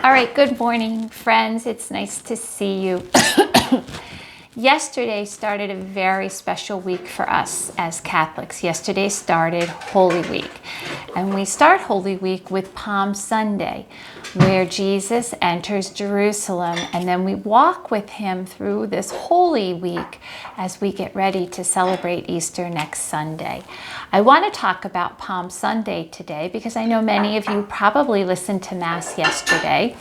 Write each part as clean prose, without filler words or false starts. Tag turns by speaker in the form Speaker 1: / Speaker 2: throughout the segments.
Speaker 1: All right, good morning, friends. It's nice to see you. Yesterday started a very special week for us as Catholics. Yesterday started Holy Week. And we start Holy Week with Palm Sunday, where Jesus enters Jerusalem. And then we walk with him through this Holy Week as we get ready to celebrate Easter next Sunday. I want to talk about Palm Sunday today because I know many of you probably listened to Mass yesterday.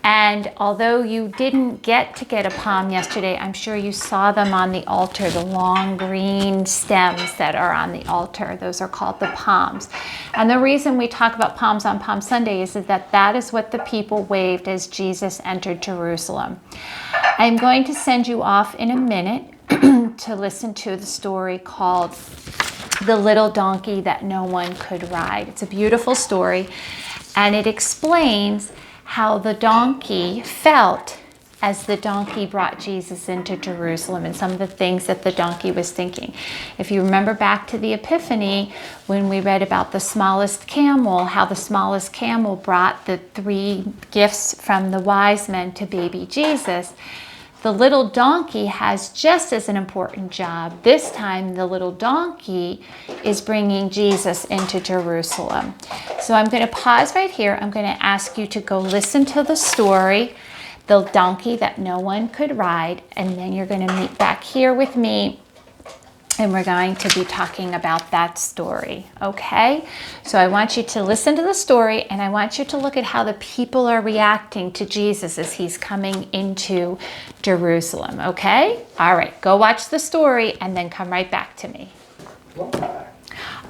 Speaker 1: And although you didn't get a palm yesterday, I'm sure you saw them on the altar, the long green stems that are on the altar. Those are called the palms. And the reason we talk about palms on Palm Sunday is that is what the people waved as Jesus entered Jerusalem. I'm going to send you off in a minute to listen to the story called The Little Donkey That No One Could Ride. It's a beautiful story, and it explains how the donkey felt as the donkey brought Jesus into Jerusalem and some of the things that the donkey was thinking. If you remember back to the Epiphany, when we read about the smallest camel, how the smallest camel brought the 3 gifts from the wise men to baby Jesus, the little donkey has just as an important job. This time, the little donkey is bringing Jesus into Jerusalem. So I'm going to pause right here. I'm going to ask you to go listen to the story, The Donkey That No One Could Ride, and then you're going to meet back here with me, and we're going to be talking about that story, okay? So I want you to listen to the story, and I want you to look at how the people are reacting to Jesus as he's coming into Jerusalem, okay? All right, go watch the story and then come right back to me.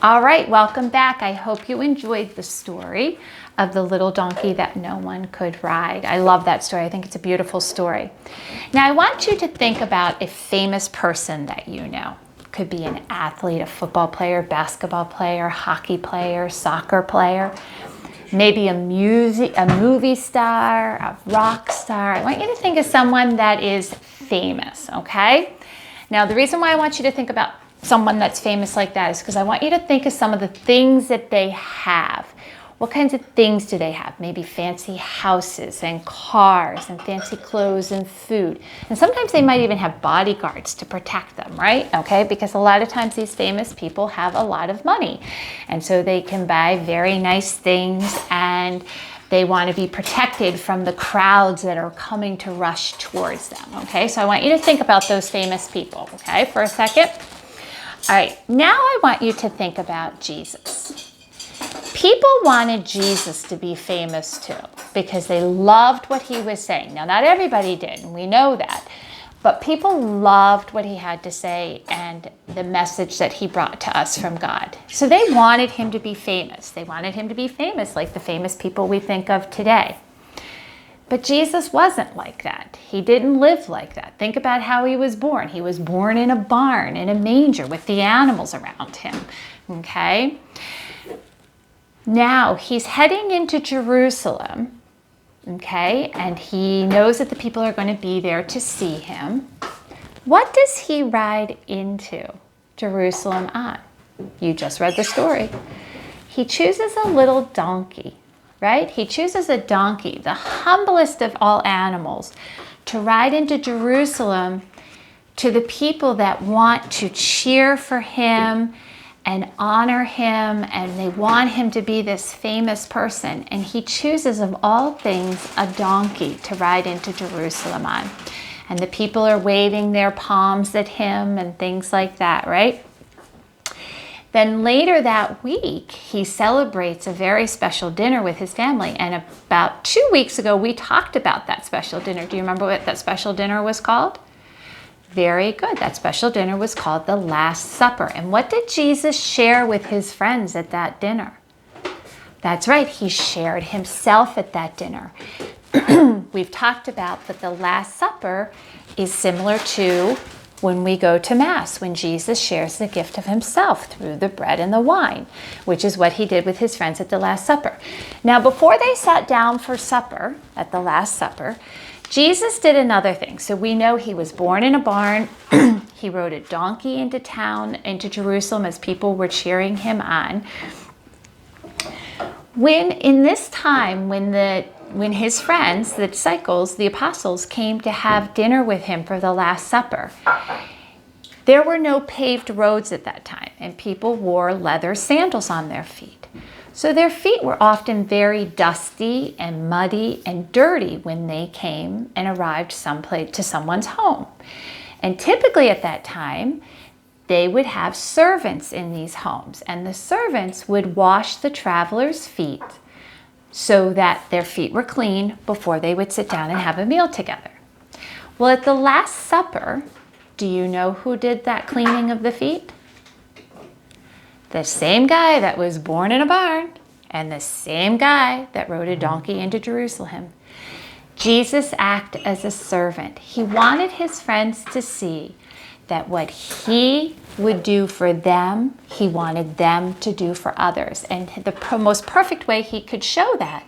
Speaker 1: All right, welcome back. I hope you enjoyed the story of the little donkey that no one could ride. I love that story. I think it's a beautiful story. Now, I want you to think about a famous person that you know. Could be an athlete, a football player, basketball player, hockey player, soccer player, maybe a movie star, a rock star. I want you to think of someone that is famous, okay? Now, the reason why I want you to think about someone that's famous like that is because I want you to think of some of the things that they have. What kinds of things do they have? Maybe fancy houses and cars and fancy clothes and food. And sometimes they might even have bodyguards to protect them, right? Okay, because a lot of times these famous people have a lot of money. And so they can buy very nice things, and they want to be protected from the crowds that are coming to rush towards them. Okay, so I want you to think about those famous people, okay, for a second. All right, now I want you to think about Jesus. People wanted Jesus to be famous too because they loved what he was saying. Now, not everybody did, and we know that, but people loved what he had to say and the message that he brought to us from God. So they wanted him to be famous. They wanted him to be famous like the famous people we think of today. But Jesus wasn't like that. He didn't live like that. Think about how he was born. He was born in a barn, in a manger with the animals around him, okay? Now, he's heading into Jerusalem, okay, and he knows that the people are going to be there to see him. What does he ride into Jerusalem on? You just read the story. He chooses a little donkey, right? He chooses a donkey, the humblest of all animals, to ride into Jerusalem to the people that want to cheer for him and honor him, and they want him to be this famous person. And he chooses, of all things, a donkey to ride into Jerusalem on. And the people are waving their palms at him and things like that, right? Then later that week, he celebrates a very special dinner with his family. And about 2 weeks ago, we talked about that special dinner. Do you remember what that special dinner was called? Very good. That special dinner was called the Last Supper. And what did Jesus share with his friends at that dinner? That's right. He shared himself at that dinner. We've talked about that the Last Supper is similar to when we go to Mass, when Jesus shares the gift of himself through the bread and the wine, which is what he did with his friends at the Last Supper. Now, before they sat down for supper at the Last Supper, Jesus did another thing. So we know he was born in a barn. He rode a donkey into town, into Jerusalem, as people were cheering him on. When in this time, when the when his friends, the disciples, the apostles, came to have dinner with him for the Last Supper, there were no paved roads at that time, and people wore leather sandals on their feet. So their feet were often very dusty and muddy and dirty when they came and arrived someplace to someone's home. And typically at that time, they would have servants in these homes, and the servants would wash the travelers' feet so that their feet were clean before they would sit down and have a meal together. Well, at the Last Supper, do you know who did that cleaning of the feet? The same guy that was born in a barn and the same guy that rode a donkey into Jerusalem. Jesus acted as a servant. He wanted his friends to see that what he would do for them, he wanted them to do for others. And the most perfect way he could show that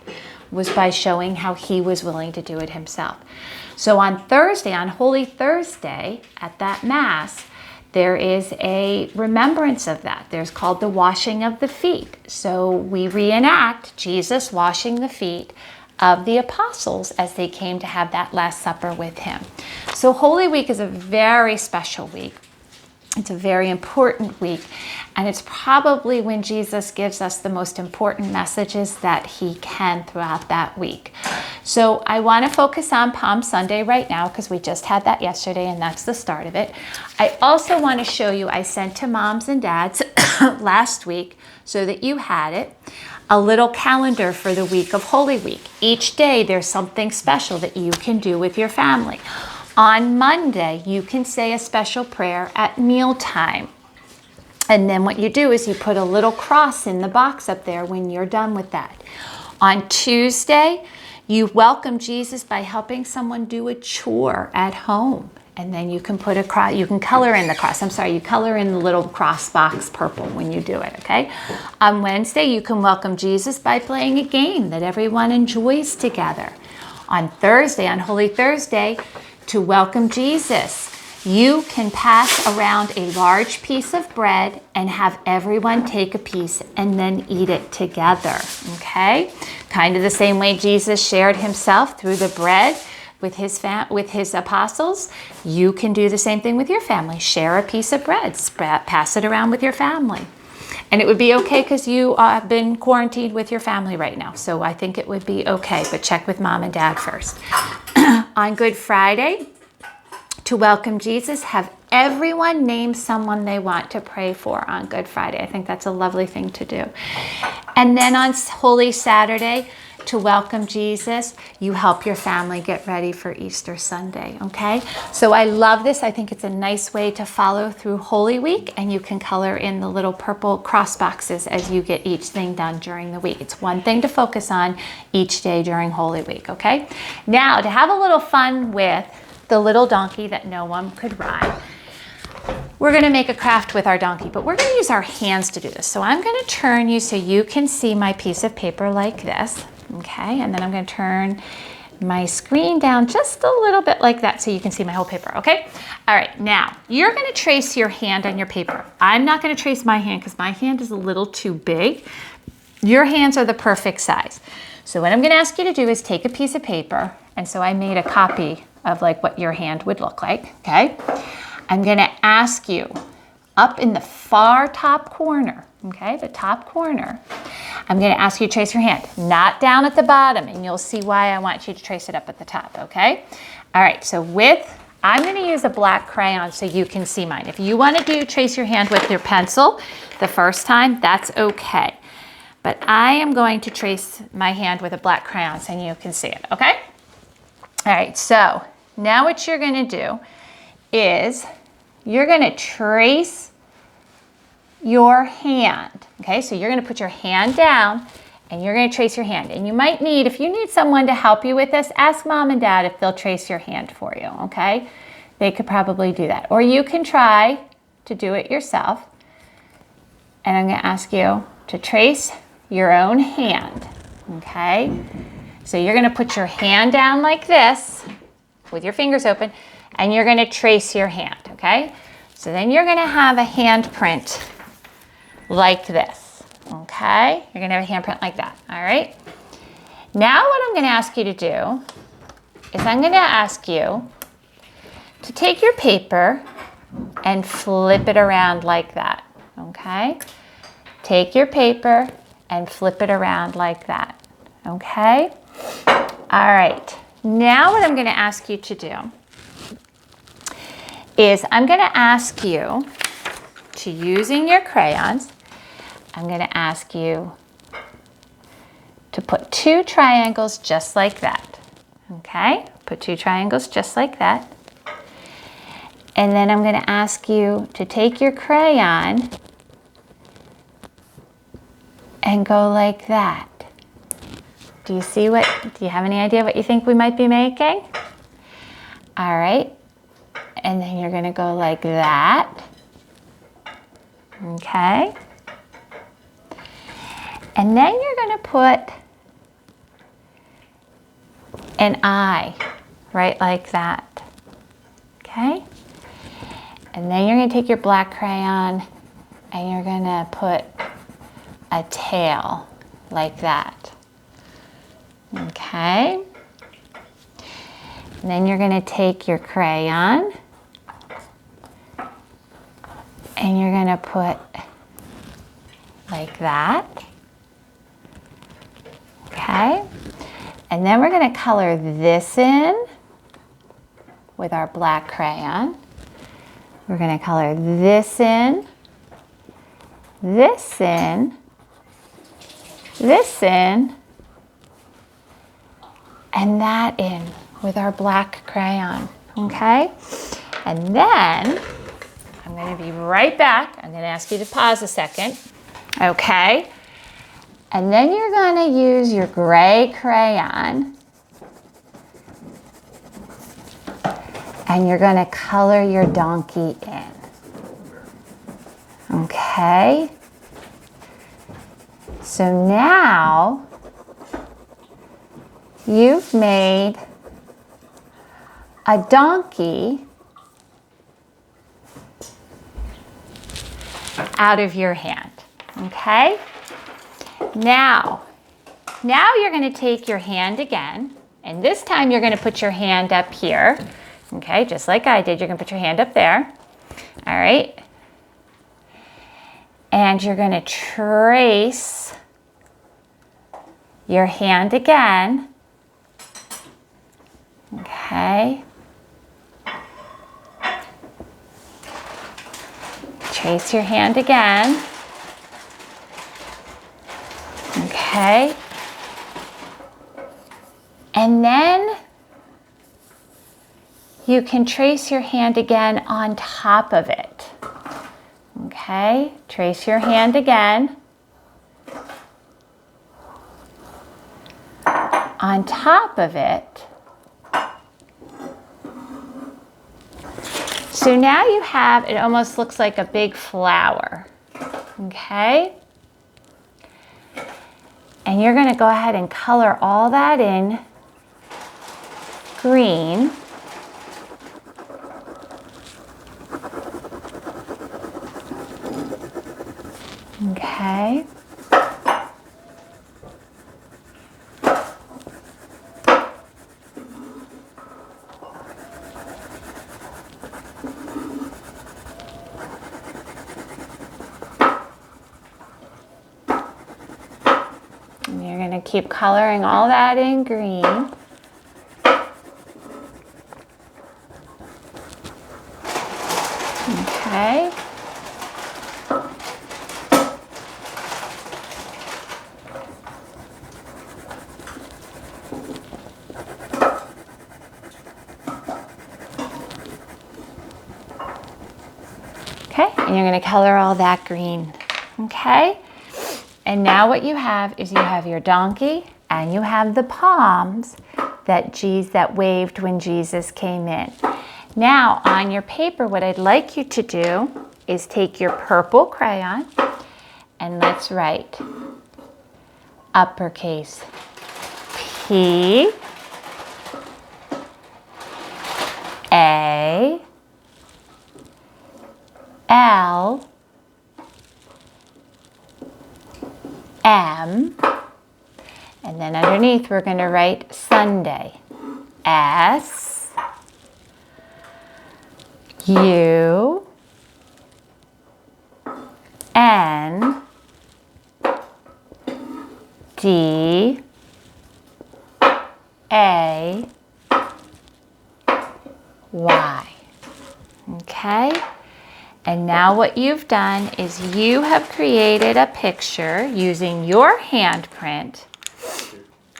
Speaker 1: was by showing how he was willing to do it himself. So on Thursday, on Holy Thursday, at that Mass, there is a remembrance of that. There's called the washing of the feet. So we reenact Jesus washing the feet of the apostles as they came to have that Last Supper with him. So Holy Week is a very special week. It's a very important week, and it's probably when Jesus gives us the most important messages that he can throughout that week. So I want to focus on Palm Sunday right now because we just had that yesterday and that's the start of it. I also want to show you, I sent to moms and dads last week so that you had it, a little calendar for the week of Holy Week. Each day there's something special that you can do with your family. On Monday, you can say a special prayer at mealtime. And then what you do is you put a little cross in the box up there when you're done with that. On Tuesday, you welcome Jesus by helping someone do a chore at home. And then you can put a cross, you can color in the cross. You color in the little cross box purple when you do it, okay? On Wednesday, you can welcome Jesus by playing a game that everyone enjoys together. On Thursday, on Holy Thursday, to welcome Jesus, you can pass around a large piece of bread and have everyone take a piece and then eat it together, okay? Kind of the same way Jesus shared himself through the bread with his apostles. You can do the same thing with your family. Share a piece of bread, pass it around with your family. And it would be okay because you have been quarantined with your family right now. So I think it would be okay, but check with mom and dad first. On Good Friday, to welcome Jesus, have everyone name someone they want to pray for on Good Friday. I think that's a lovely thing to do. And then on Holy Saturday, to welcome Jesus, you help your family get ready for Easter Sunday, okay? So I love this. I think it's a nice way to follow through Holy Week, and you can color in the little purple cross boxes as you get each thing done during the week. It's one thing to focus on each day during Holy Week, okay? Now, to have a little fun with the little donkey that no one could ride, we're going to make a craft with our donkey, but we're going to use our hands to do this. So I'm going to turn you so you can see my piece of paper like this. Okay, and then I'm going to turn my screen down just a little bit like that so you can see my whole paper, okay? All right, now you're going to trace your hand on your paper. I'm not going to trace my hand because my hand is a little too big. Your hands are the perfect size. So what I'm going to ask you to do is take a piece of paper, and so I made a copy of like what your hand would look like, okay? I'm going to ask you up in the far top corner, okay, the top corner, I'm going to ask you to trace your hand, not down at the bottom, and you'll see why I want you to trace it up at the top, okay? All right, so I'm going to use a black crayon so you can see mine. If you want to trace your hand with your pencil the first time, that's okay. But I am going to trace my hand with a black crayon so you can see it, okay? All right, so now what you're going to do is you're going to trace your hand, okay? So you're going to put your hand down and you're going to trace your hand. And you might need, if you need someone to help you with this, ask mom and dad if they'll trace your hand for you, okay? They could probably do that. Or you can try to do it yourself. And I'm going to ask you to trace your own hand, okay? So you're going to put your hand down like this with your fingers open, and you're going to trace your hand, okay? So then you're going to have a handprint like this, okay? You're going to have a handprint like that, all right? Now what I'm going to ask you to do is I'm going to ask you to take your paper and flip it around like that, okay? Take your paper and flip it around like that, okay? All right, now what I'm going to ask you to do is I'm going to ask you to, using your crayons, I'm going to ask you to put 2 triangles just like that, okay? Put 2 triangles just like that. And then I'm going to ask you to take your crayon and go like that. Do you have any idea what you think we might be making? All right. And then you're going to go like that. Okay. And then you're going to put an eye right like that. Okay. And then you're going to take your black crayon and you're going to put a tail like that. Okay. And then you're going to take your crayon and you're going to put like that. Okay. And then we're going to color this in with our black crayon. We're going to color this in, this in, this in, and that in with our black crayon, okay? And then I'm going to be right back. I'm going to ask you to pause a second, okay? And then you're going to use your gray crayon and you're going to color your donkey in, okay? So now you've made a donkey out of your hand, okay? Now you're going to take your hand again, and this time you're going to put your hand up here, okay? Just like I did, you're going to put your hand up there, all right? And you're going to trace your hand again, okay? Trace your hand again, okay? And then you can trace your hand again on top of it, okay? Trace your hand again. On top of it. So now you have, it almost looks like a big flower, okay? And you're going to go ahead and color all that in green. Okay. Keep coloring all that in green. Okay. Okay, and you're going to color all that green. Okay. And now what you have is you have your donkey and you have the palms that waved when Jesus came in. Now on your paper, what I'd like you to do is take your purple crayon and let's write uppercase P A L M, And then underneath, we're going to write Sunday. S-U-N-D-A-Y. Okay? And now what you've done is you have created a picture using your handprint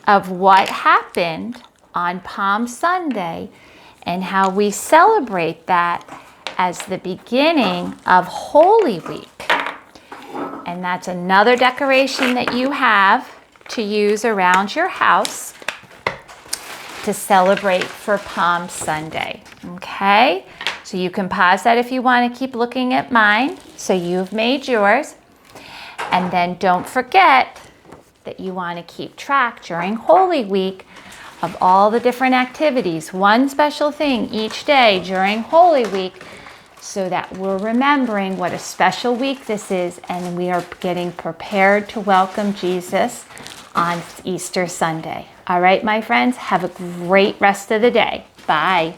Speaker 1: of what happened on Palm Sunday and how we celebrate that as the beginning of Holy Week. And that's another decoration that you have to use around your house to celebrate for Palm Sunday. Okay? So you can pause that if you want to keep looking at mine. So you've made yours. And then don't forget that you want to keep track during Holy Week of all the different activities. One special thing each day during Holy Week so that we're remembering what a special week this is and we are getting prepared to welcome Jesus on Easter Sunday. All right, my friends, have a great rest of the day. Bye.